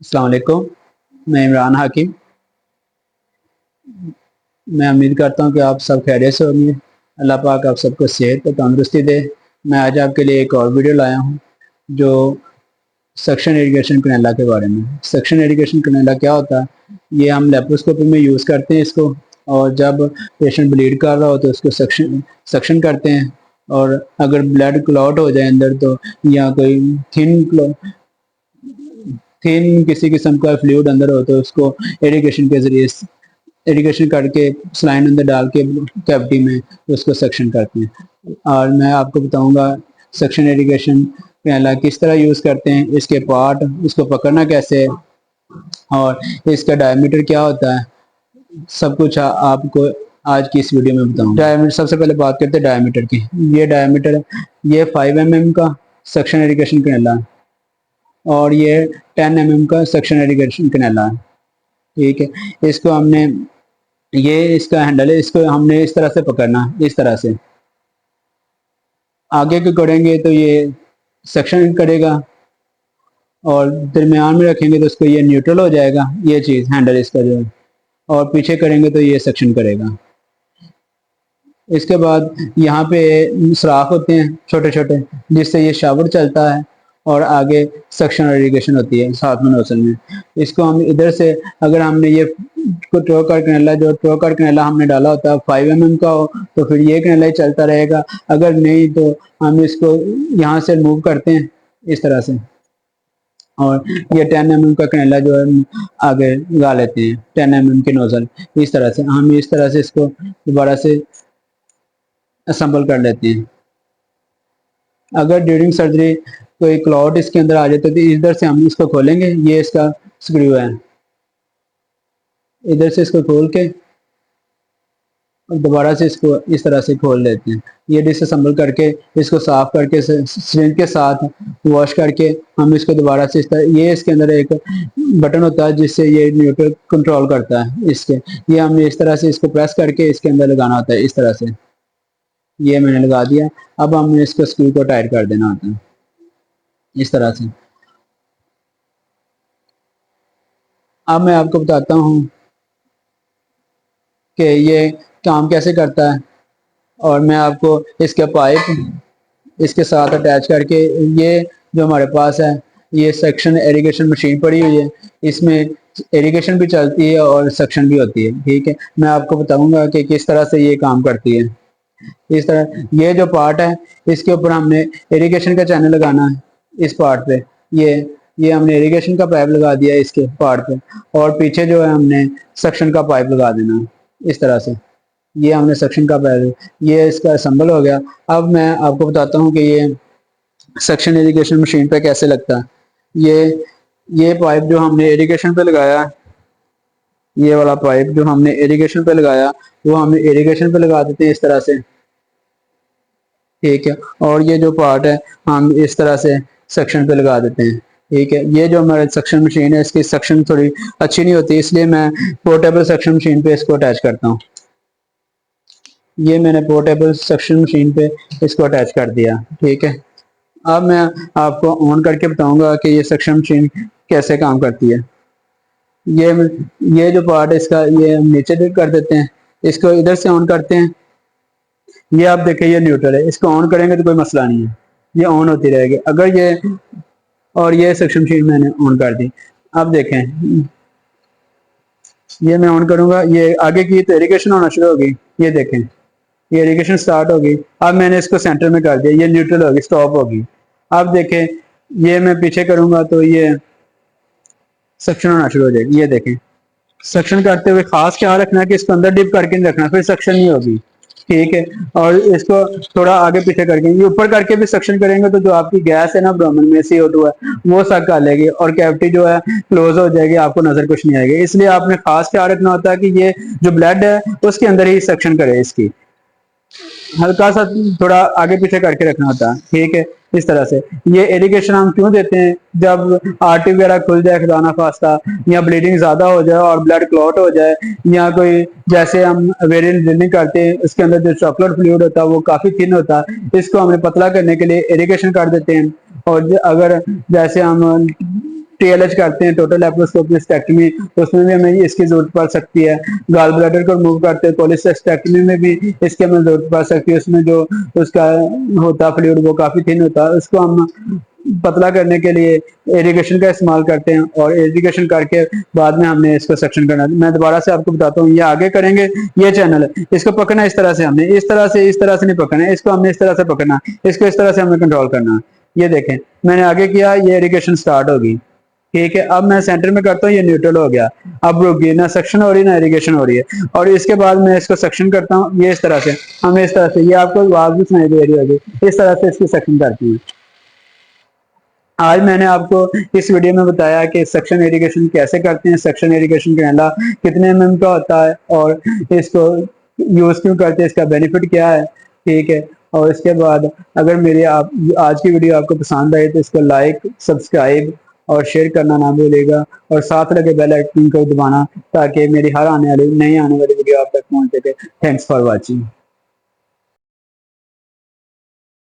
अस्सलाम वालेकुम। मैं इमरान हाकिम। मैं उम्मीद करता हूँ कि आप सब खैरियत से होंगे। अल्लाह पाक आप सबको सेहत और तंदुरुस्ती दे। मैं आज आपके लिए एक और वीडियो लाया हूँ जो सक्शन इरिगेशन कनेला के बारे में। सक्शन इरिगेशन कनेला क्या होता है? ये हम लेप्रोस्कोपी में यूज़ करते हैं इसको, और जब पेशेंट ब्लीड कर रहा हो तो उसको सक्शन सक्शन करते हैं। और अगर ब्लड क्लॉट हो जाए अंदर तो, या कोई थिन किसी किस्म का फ्लूइड अंदर हो तो उसको इरिगेशन के जरिए इरिगेशन करके स्लाइन अंदर डाल के कैविटी में उसको सक्शन करते हैं। और मैं आपको बताऊंगा सक्शन इरिगेशन पहला किस तरह यूज़ करते हैं, इसके पार्ट, इसको पकड़ना कैसे है, और इसका डायमीटर क्या होता है। सब कुछ आपको आज की इस वीडियो में बताऊंगा। डायमीटर, सबसे पहले बात करते हैं डायमीटर की। ये डायमीटर, ये 5 mm का सक्शन इरिगेशन कैनेला है, और ये 10 mm का सक्शन इरिगेशन कैनेला है। ठीक है, इसको हमने, ये इसका हैंडल है, इसको हमने इस तरह से पकड़ना, इस तरह से आगे को करेंगे तो ये सक्शन करेगा, और दरमियान में रखेंगे तो उसको ये न्यूट्रल हो जाएगा, ये चीज़ हैंडल इसका जो है, और पीछे करेंगे तो ये सक्शन करेगा। इसके बाद यहाँ पे सुराख होते हैं छोटे छोटे, जिससे ये शावर चलता है, और आगे सक्शन और इरिगेशन होती है साथ में नोजल में। इसको हम इधर से, अगर हमने ये ट्रोकार कनेला, जो ट्रोकार कनेला हमने डाला होता है 5 mm का हो तो फिर ये कनेला ही चलता रहेगा। अगर नहीं तो हम इसको यहाँ से मूव करते हैं इस तरह से, और ये 10 mm का कनेला जो है आगे लगा लेते हैं, 10 mm की नोजल। इस तरह से हम इस तरह से इसको दोबारा से असम्बल कर लेते हैं। अगर ड्यूरिंग सर्जरी कोई क्लॉट इसके अंदर आ जाता है तो इधर से हम इसको खोलेंगे, ये इसका स्क्रू है, इधर से इसको खोल के और दोबारा से इसको इस तरह से खोल लेते हैं। ये डिसअसेंबल करके इसको साफ करके सिरिंज के साथ वॉश करके हम इसको दोबारा से इस तरह, ये इसके अंदर एक बटन होता है जिससे ये न्यूट्रल कंट्रोल करता है इसके, ये हमने इस तरह से इसको प्रेस करके इसके अंदर लगाना होता है इस तरह से। ये मैंने लगा दिया। अब हमें इसको स्क्रू को टाइट कर देना होता है इस तरह से। अब मैं आपको बताता हूँ कि ये काम कैसे करता है, और मैं आपको इसके पाइप इसके साथ अटैच करके, ये जो हमारे पास है ये सक्शन इरिगेशन मशीन पड़ी हुई है, इसमें इरिगेशन भी चलती है और सक्शन भी होती है। ठीक है, मैं आपको बताऊंगा कि किस तरह से ये काम करती है। इस तरह ये जो पार्ट है इसके ऊपर हमने इरिगेशन का चैनल लगाना है इस पार्ट पे। ये हमने इरिगेशन का पाइप लगा दिया इसके पार्ट पे, और पीछे जो है हमने सक्शन का पाइप लगा देना है इस तरह से। ये हमने सक्शन का पाइप, ये इसका असेंबल हो गया। अब मैं आपको बताता हूँ कि ये सक्शन इरिगेशन मशीन पे कैसे लगता है। ये पाइप जो हमने इरिगेशन पे लगाया, ये वाला पाइप जो हमने इरिगेशन पे लगाया वो हम इरिगेशन पे लगा देते हैं इस तरह से। ठीक है, और ये जो पार्ट है हम इस तरह से सक्शन पे लगा देते हैं। ठीक है, ये जो हमारे सक्शन मशीन है इसकी सक्शन थोड़ी अच्छी नहीं होती, इसलिए मैं पोर्टेबल सक्शन मशीन पे इसको अटैच करता हूँ। ये मैंने पोर्टेबल सक्शन मशीन पे इसको अटैच कर दिया। ठीक है, अब मैं आपको ऑन करके बताऊंगा कि ये सक्शन मशीन कैसे काम करती है। ये ये जो पार्ट है इसका, ये हम नीचे कर देते हैं, इसको इधर से ऑन करते हैं। ये आप देखें ये न्यूट्रल है, इसको ऑन करेंगे तो कोई मसला नहीं है, ये ऑन होती रहेगी। अगर ये, और ये सक्शन मशीन मैंने ऑन कर दी। अब देखें, ये मैं ऑन करूंगा, ये आगे की तो इरिगेशन होना शुरू होगी। ये देखें, ये इरिगेशन स्टार्ट होगी। अब मैंने इसको सेंटर में कर दिया, ये न्यूट्रल होगी, स्टॉप होगी। अब देखें, ये मैं पीछे करूंगा तो ये सक्शन होना शुरू हो जाएगी। ये देखें, सक्शन करते हुए खास ख्याल रखना है कि इसको अंदर डिप करके नहीं रखना, फिर सक्शन नहीं होगी। ठीक है, और इसको थोड़ा आगे पीछे करके, ये ऊपर करके भी सक्शन करेंगे तो जो आपकी गैस है ना ब्रोमन में, CO2 है, वो सक कर लेगी और कैविटी जो है क्लोज हो जाएगी, आपको नजर कुछ नहीं आएगी। इसलिए आपने खास ख्याल रखना होता है कि ये जो ब्लड है उसके अंदर ही सक्शन करे, इसकी हल्का सा थोड़ा आगे पीछे करके रखना होता है। ठीक है, इस तरह से। ये इरिगेशन हम क्यों देते हैं, जब आर्टरी वगैरह खुल जाए खुदा ना खास्ता, या ब्लीडिंग ज्यादा हो जाए और ब्लड क्लॉट हो जाए, या कोई जैसे हम वेरियन ड्रिलिंग करते हैं उसके अंदर जो चॉकलेट फ्लूइड होता है वो काफी थिन होता है, इसको हमने पतला करने के लिए इरिगेशन कर देते हैं। और अगर जैसे हम TLH करते हैं, टोटल लेप्रोस्कोपिस्टेक्टमी, तो उसमें भी हमें इसकी जरूरत पड़ सकती है। गाल ब्लैडर को रिमूव करते हैं, कोलिसेस्टेक्टमी में भी इसकी हमें जरूरत पड़ सकती है। उसमें जो उसका होता फ्लूइड वो काफी थिन होता है, उसको हम पतला करने के लिए इरिगेशन का इस्तेमाल करते हैं, और इरिगेशन करके बाद में हमने इसको सेक्शन करना है। मैं दोबारा से आपको बताता हूँ, ये आगे करेंगे, ये चैनल है, इसको पकड़ना इस तरह से, हमने इस तरह से नहीं पकड़ना है, इसको हमने इस तरह से पकड़ना, इसको इस तरह से हमने कंट्रोल करना है। ये देखें मैंने आगे किया, ये इरिगेशन स्टार्ट होगी, ठीक है। अब मैं सेंटर में करता हूँ, ये न्यूट्रल हो गया, अब रुक गई, ना सेक्शन हो रही ना इरिगेशन हो रही है। और इसके बाद मैं इसको सेक्शन करता हूँ, ये इस तरह से, हमें इस तरह से, ये आपको आवाज भी सुनाई दे रही होगी, इस तरह से इसकी सेक्शन करती है। आज मैंने आपको इस वीडियो में बताया कि सेक्शन इरिगेशन कैसे करते हैं, सेक्शन इरिगेशन कैनाला कितने mm का होता है, और इसको यूज क्यों करते हैं, इसका बेनिफिट क्या है, ठीक है। और इसके बाद अगर मेरी आप आज की वीडियो आपको पसंद आई तो इसको लाइक, सब्सक्राइब और शेयर करना ना भूलिएगा, और साथ लगे बेल आइकन को दबाना ताकि मेरी हर आने वाली नई आने वाली वीडियो आप तक पहुंच सके। Thanks for watching.